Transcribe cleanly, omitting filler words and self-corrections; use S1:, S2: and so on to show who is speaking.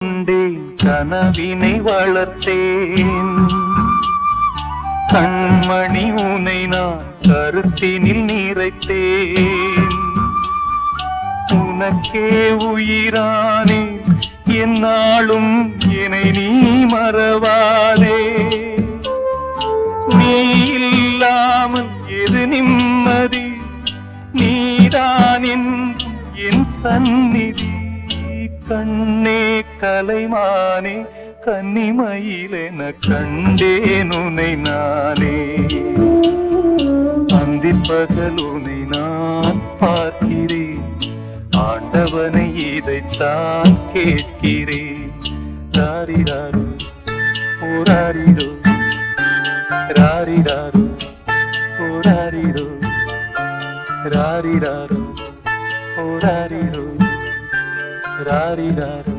S1: கண்டேன் கனவினை வளர்த்தேன் கண்மணி உனை நான் கருத்தினில் நிறைத்தேன் உனக்கே உயிரானே என்னாலும் என்னை நீ மறவாதே நீ இல்லாமல் எது நிம்மதி நீதான் என் சந்நிதி கண்ணே கலைமானே கன்னிமயிலென கண்டேன் உனை நானே அந்திப்பகல் உனை நான் பார்க்கிறேன் ஆண்டவனை இதைத்தான் கேட்கிறேன் ராரிராரோ ஓராரிரோ ராரிராரோ ஓராரிரோ ராரிராரோ ஓராரிரோ ராரிராரோ